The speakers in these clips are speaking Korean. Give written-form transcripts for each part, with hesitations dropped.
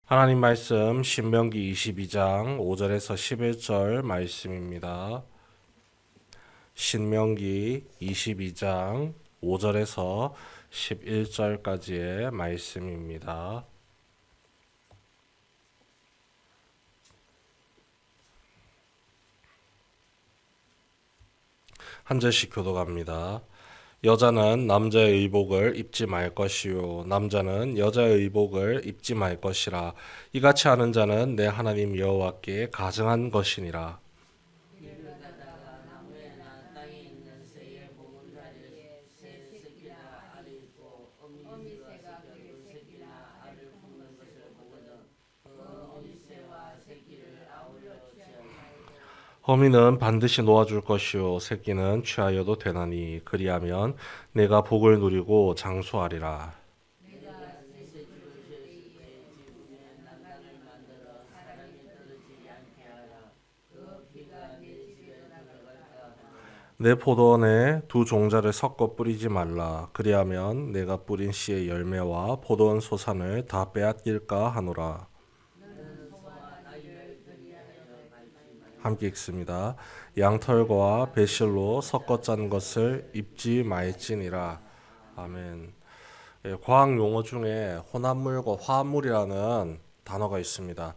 하나님 말씀 신명기 22장 5절에서 11절 말씀입니다. 신명기 22장 5절에서 11절까지의 말씀입니다. 한 절씩 교독합니다. 여자는 남자의 의복을 입지 말 것이요 남자는 여자의 의복을 입지 말 것이라. 이같이 하는 자는 내 하나님 여호와께 가증한 것이니라. 어미는 반드시 놓아줄 것이요 새끼는 취하여도 되나니 그리하면 내가 복을 누리고 장수하리라. 내 포도원에 두 종자를 섞어 뿌리지 말라. 그리하면 내가 뿌린 씨의 열매와 포도원 소산을 다 빼앗길까 하노라. 함께 읽습니다. 양털과 배실로 섞어 짠 것을 입지 말지니라. 아멘. 과학 용어 중에 혼합물과 화합물이라는 단어가 있습니다.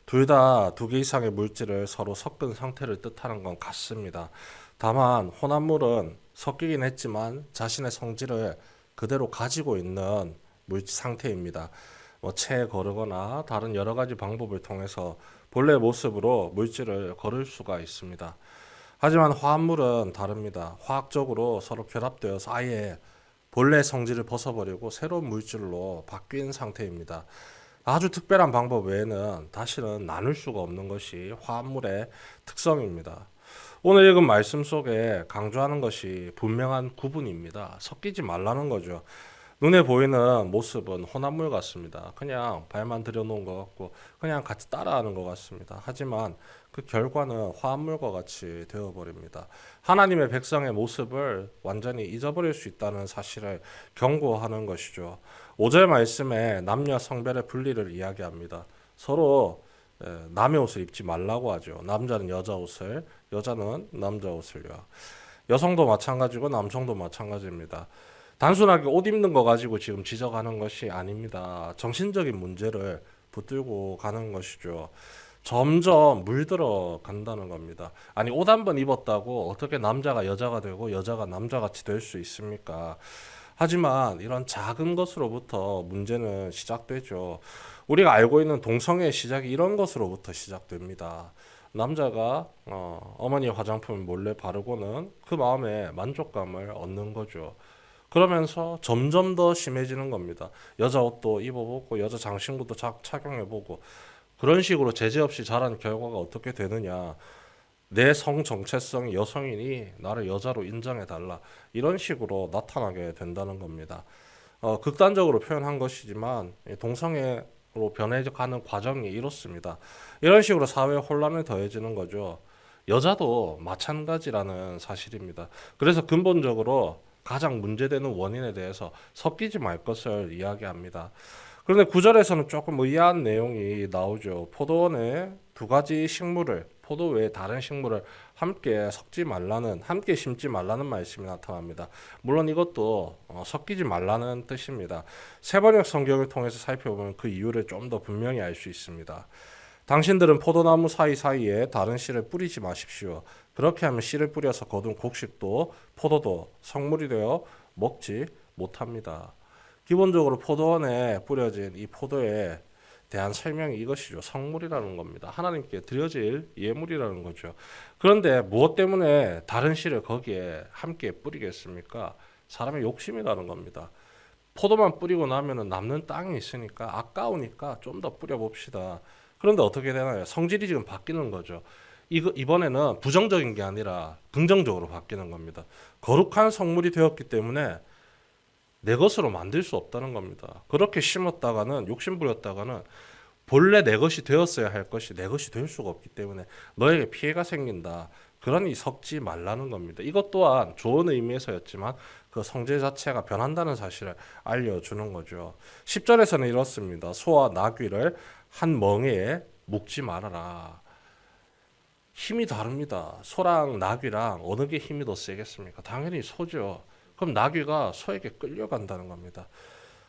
둘 다 두 개 이상의 물질을 서로 섞은 상태를 뜻하는 건 같습니다. 다만 혼합물은 섞이긴 했지만 자신의 성질을 그대로 가지고 있는 물질 상태입니다. 채 거르거나 다른 여러 가지 방법을 통해서 본래 모습으로 물질을 거를 수가 있습니다. 하지만 화합물은 다릅니다. 화학적으로 서로 결합되어서 아예 본래 성질을 벗어버리고 새로운 물질로 바뀐 상태입니다. 아주 특별한 방법 외에는 다시는 나눌 수가 없는 것이 화합물의 특성입니다. 오늘 읽은 말씀 속에 강조하는 것이 분명한 구분입니다. 섞이지 말라는 거죠. 눈에 보이는 모습은 혼합물 같습니다. 그냥 발만 들여놓은 것 같고 그냥 같이 따라하는 것 같습니다. 하지만 그 결과는 화합물과 같이 되어버립니다. 하나님의 백성의 모습을 완전히 잊어버릴 수 있다는 사실을 경고하는 것이죠. 5절 말씀에 남녀 성별의 분리를 이야기합니다. 서로 남의 옷을 입지 말라고 하죠. 남자는 여자 옷을, 여자는 남자 옷을요. 여성도 마찬가지고 남성도 마찬가지입니다. 단순하게 옷 입는 거 가지고 지금 지적하는 것이 아닙니다. 정신적인 문제를 붙들고 가는 것이죠. 점점 물들어 간다는 겁니다. 아니, 옷 한 번 입었다고 어떻게 남자가 여자가 되고 여자가 남자같이 될 수 있습니까? 하지만 이런 작은 것으로부터 문제는 시작되죠. 우리가 알고 있는 동성애의 시작이 이런 것으로부터 시작됩니다. 남자가 어머니의 화장품을 몰래 바르고는 그 마음에 만족감을 얻는 거죠. 그러면서 점점 더 심해지는 겁니다. 여자 옷도 입어보고 여자 장신구도 착용해보고 그런 식으로 제재 없이 자란 결과가 어떻게 되느냐. 내 성 정체성이 여성이니 나를 여자로 인정해달라. 이런 식으로 나타나게 된다는 겁니다. 극단적으로 표현한 것이지만 동성애로 변해가는 과정이 이렇습니다. 이런 식으로 사회 혼란을 더해지는 거죠. 여자도 마찬가지라는 사실입니다. 그래서 근본적으로 가장 문제되는 원인에 대해서 섞이지 말 것을 이야기합니다. 그런데 9절에서는 조금 의아한 내용이 나오죠. 포도원에 두 가지 식물을, 포도 외에 다른 식물을 함께 섞지 말라는, 함께 심지 말라는 말씀이 나타납니다. 물론 이것도 섞이지 말라는 뜻입니다. 세번역 성경을 통해서 살펴보면 그 이유를 좀 더 분명히 알 수 있습니다. 당신들은 포도나무 사이사이에 다른 씨를 뿌리지 마십시오. 그렇게 하면 씨를 뿌려서 거둔 곡식도 포도도 성물이 되어 먹지 못합니다. 기본적으로 포도원에 뿌려진 이 포도에 대한 설명이 이것이죠. 성물이라는 겁니다. 하나님께 드려질 예물이라는 거죠. 그런데 무엇 때문에 다른 씨를 거기에 함께 뿌리겠습니까? 사람의 욕심이라는 겁니다. 포도만 뿌리고 나면 남는 땅이 있으니까 아까우니까 좀 더 뿌려봅시다. 그런데 어떻게 되나요? 성질이 지금 바뀌는 거죠. 이번에는 부정적인 게 아니라 긍정적으로 바뀌는 겁니다. 거룩한 성물이 되었기 때문에 내 것으로 만들 수 없다는 겁니다. 그렇게 심었다가는 욕심 부렸다가는 본래 내 것이 되었어야 할 것이 내 것이 될 수가 없기 때문에 너에게 피해가 생긴다. 그러니 섞지 말라는 겁니다. 이것 또한 좋은 의미에서였지만 그 성질 자체가 변한다는 사실을 알려주는 거죠. 10절에서는 이렇습니다. 소와 나귀를 한 멍에에 묶지 말아라. 힘이 다릅니다. 소랑 나귀랑 어느 게 힘이 더 세겠습니까? 당연히 소죠. 그럼 나귀가 소에게 끌려간다는 겁니다.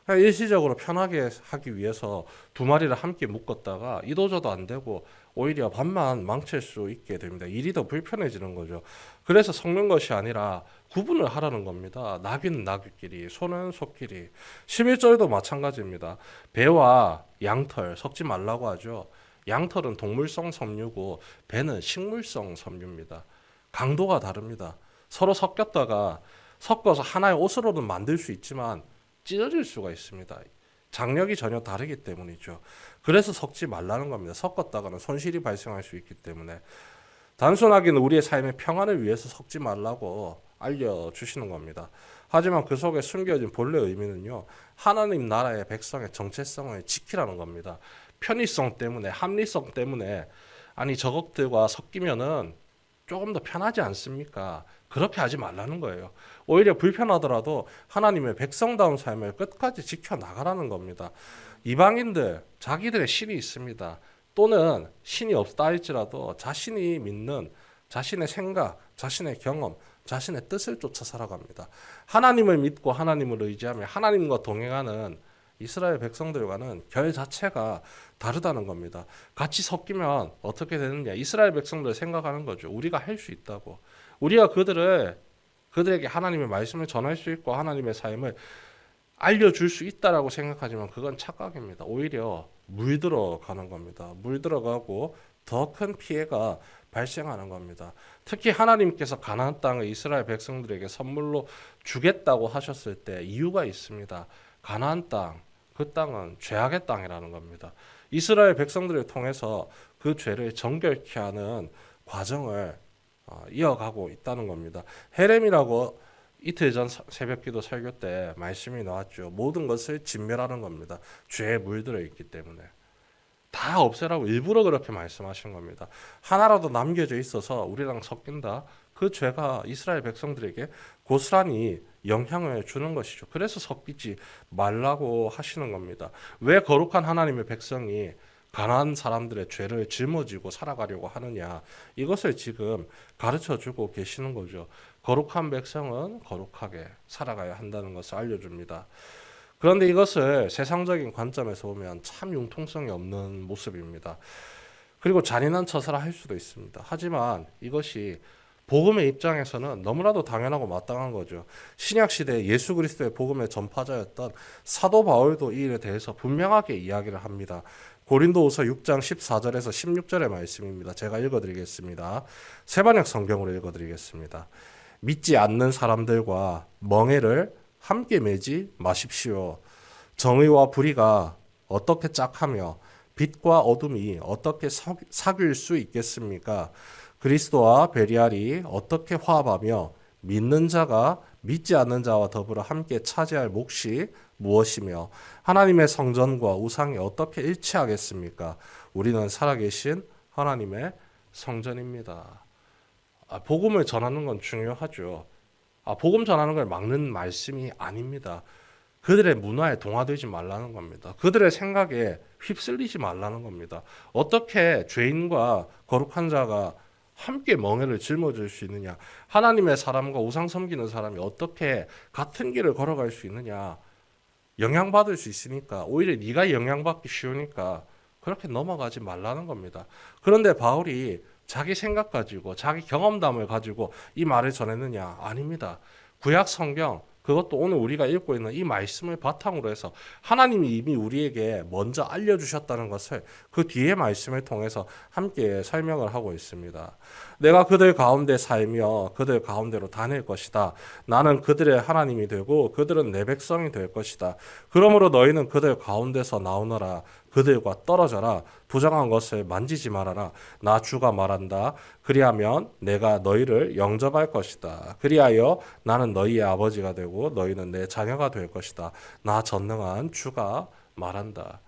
일시적으로 편하게 하기 위해서 두 마리를 함께 묶었다가 이도저도 안 되고 오히려 반만 망칠 수 있게 됩니다. 일이 더 불편해지는 거죠. 그래서 섞는 것이 아니라 구분을 하라는 겁니다. 나귀는 나귀끼리, 소는 소끼리. 11절도 마찬가지입니다. 배와 양털 섞지 말라고 하죠. 양털은 동물성 섬유고 배는 식물성 섬유입니다. 강도가 다릅니다. 서로 섞어서 하나의 옷으로는 만들 수 있지만 찢어질 수가 있습니다. 장력이 전혀 다르기 때문이죠. 그래서 섞지 말라는 겁니다. 섞었다가는 손실이 발생할 수 있기 때문에 단순하게는 우리의 삶의 평안을 위해서 섞지 말라고 알려주시는 겁니다. 하지만 그 속에 숨겨진 본래 의미는요, 하나님 나라의 백성의 정체성을 지키라는 겁니다. 편의성 때문에, 합리성 때문에, 아니 저것들과 섞이면은 조금 더 편하지 않습니까? 그렇게 하지 말라는 거예요. 오히려 불편하더라도 하나님의 백성다운 삶을 끝까지 지켜나가라는 겁니다. 이방인들, 자기들의 신이 있습니다. 또는 신이 없다 할지라도 자신이 믿는 자신의 생각, 자신의 경험, 자신의 뜻을 쫓아 살아갑니다. 하나님을 믿고 하나님을 의지하며 하나님과 동행하는 이스라엘 백성들과는 결 자체가 다르다는 겁니다. 같이 섞이면 어떻게 되느냐? 이스라엘 백성들 생각하는 거죠. 우리가 할 수 있다고. 우리가 그들에게 하나님의 말씀을 전할 수 있고 하나님의 삶을 알려줄 수 있다라고 생각하지만 그건 착각입니다. 오히려 물들어가는 겁니다. 물들어가고 더 큰 피해가 발생하는 겁니다. 특히 하나님께서 가나안 땅을 이스라엘 백성들에게 선물로 주겠다고 하셨을 때 이유가 있습니다. 가나안 땅, 그 땅은 죄악의 땅이라는 겁니다. 이스라엘 백성들을 통해서 그 죄를 정결케 하는 과정을 이어가고 있다는 겁니다. 헤렘이라고 이틀 전 새벽기도 설교 때 말씀이 나왔죠. 모든 것을 진멸하는 겁니다. 죄에 물들어 있기 때문에. 다 없애라고 일부러 그렇게 말씀하신 겁니다. 하나라도 남겨져 있어서 우리랑 섞인다. 그 죄가 이스라엘 백성들에게 고스란히 영향을 주는 것이죠. 그래서 섞이지 말라고 하시는 겁니다. 왜 거룩한 하나님의 백성이 가난한 사람들의 죄를 짊어지고 살아가려고 하느냐, 이것을 지금 가르쳐주고 계시는 거죠. 거룩한 백성은 거룩하게 살아가야 한다는 것을 알려줍니다. 그런데 이것을 세상적인 관점에서 보면 참 융통성이 없는 모습입니다. 그리고 잔인한 처사라 할 수도 있습니다. 하지만 이것이 복음의 입장에서는 너무나도 당연하고 마땅한 거죠. 신약 시대 예수 그리스도의 복음의 전파자였던 사도 바울도 이 일에 대해서 분명하게 이야기를 합니다. 고린도후서 6장 14절에서 16절의 말씀입니다. 제가 읽어드리겠습니다. 세번역 성경으로 읽어드리겠습니다. 믿지 않는 사람들과 멍에를 함께 매지 마십시오. 정의와 불의가 어떻게 짝하며 빛과 어둠이 어떻게 사귈 수 있겠습니까? 그리스도와 베리알이 어떻게 화합하며 믿는 자가 믿지 않는 자와 더불어 함께 차지할 몫이 무엇이며 하나님의 성전과 우상이 어떻게 일치하겠습니까? 우리는 살아계신 하나님의 성전입니다. 복음을 전하는 건 중요하죠. 복음 전하는 걸 막는 말씀이 아닙니다. 그들의 문화에 동화되지 말라는 겁니다. 그들의 생각에 휩쓸리지 말라는 겁니다. 어떻게 죄인과 거룩한 자가 함께 멍에를 짊어질 수 있느냐? 하나님의 사람과 우상 섬기는 사람이 어떻게 같은 길을 걸어갈 수 있느냐? 영향받을 수 있으니까, 오히려 네가 영향받기 쉬우니까 그렇게 넘어가지 말라는 겁니다. 그런데 바울이 자기 생각 가지고 자기 경험담을 가지고 이 말을 전했느냐? 아닙니다. 구약 성경, 그것도 오늘 우리가 읽고 있는 이 말씀을 바탕으로 해서 하나님이 이미 우리에게 먼저 알려주셨다는 것을 그 뒤에 말씀을 통해서 함께 설명을 하고 있습니다. 내가 그들 가운데 살며 그들 가운데로 다닐 것이다. 나는 그들의 하나님이 되고 그들은 내 백성이 될 것이다. 그러므로 너희는 그들 가운데서 나오너라. 그들과 떨어져라. 부정한 것을 만지지 말아라. 나 주가 말한다. 그리하면 내가 너희를 영접할 것이다. 그리하여 나는 너희의 아버지가 되고 너희는 내 자녀가 될 것이다. 나 전능한 주가 말한다.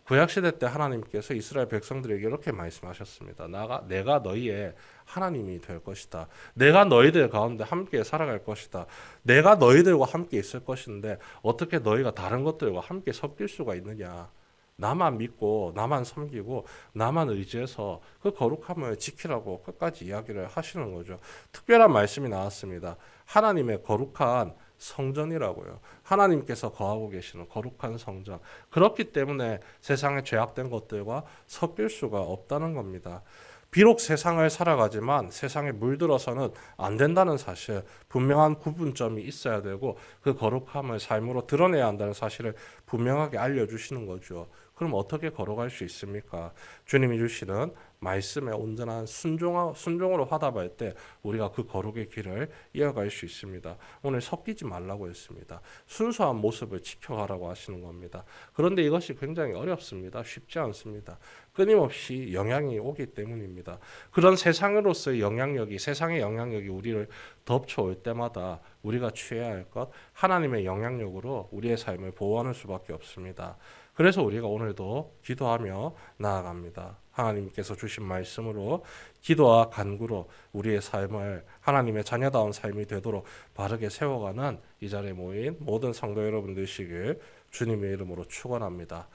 구약시대 때 하나님께서 이스라엘 백성들에게 이렇게 말씀하셨습니다. 내가 너희의 하나님이 될 것이다. 내가 너희들 가운데 함께 살아갈 것이다. 내가 너희들과 함께 있을 것인데 어떻게 너희가 다른 것들과 함께 섞일 수가 있느냐. 나만 믿고 나만 섬기고 나만 의지해서 그 거룩함을 지키라고 끝까지 이야기를 하시는 거죠. 특별한 말씀이 나왔습니다. 하나님의 거룩한 성전이라고요. 하나님께서 거하고 계시는 거룩한 성전. 그렇기 때문에 세상에 죄악된 것들과 섞일 수가 없다는 겁니다. 비록 세상을 살아가지만 세상에 물들어서는 안 된다는 사실, 분명한 구분점이 있어야 되고 그 거룩함을 삶으로 드러내야 한다는 사실을 분명하게 알려주시는 거죠. 그럼 어떻게 걸어갈 수 있습니까? 주님이 주시는 말씀에 온전한 순종으로 화답할 때 우리가 그 거룩의 길을 이어갈 수 있습니다. 오늘 섞이지 말라고 했습니다. 순수한 모습을 지켜가라고 하시는 겁니다. 그런데 이것이 굉장히 어렵습니다. 쉽지 않습니다. 끊임없이 영향이 오기 때문입니다. 그런 세상으로서의 영향력이, 세상의 영향력이 우리를 덮쳐올 때마다 우리가 취해야 할 것, 하나님의 영향력으로 우리의 삶을 보호하는 수밖에 없습니다. 그래서 우리가 오늘도 기도하며 나아갑니다. 하나님께서 주신 말씀으로 기도와 간구로 우리의 삶을 하나님의 자녀다운 삶이 되도록 바르게 세워가는 이 자리에 모인 모든 성도 여러분 되시길 주님의 이름으로 축원합니다.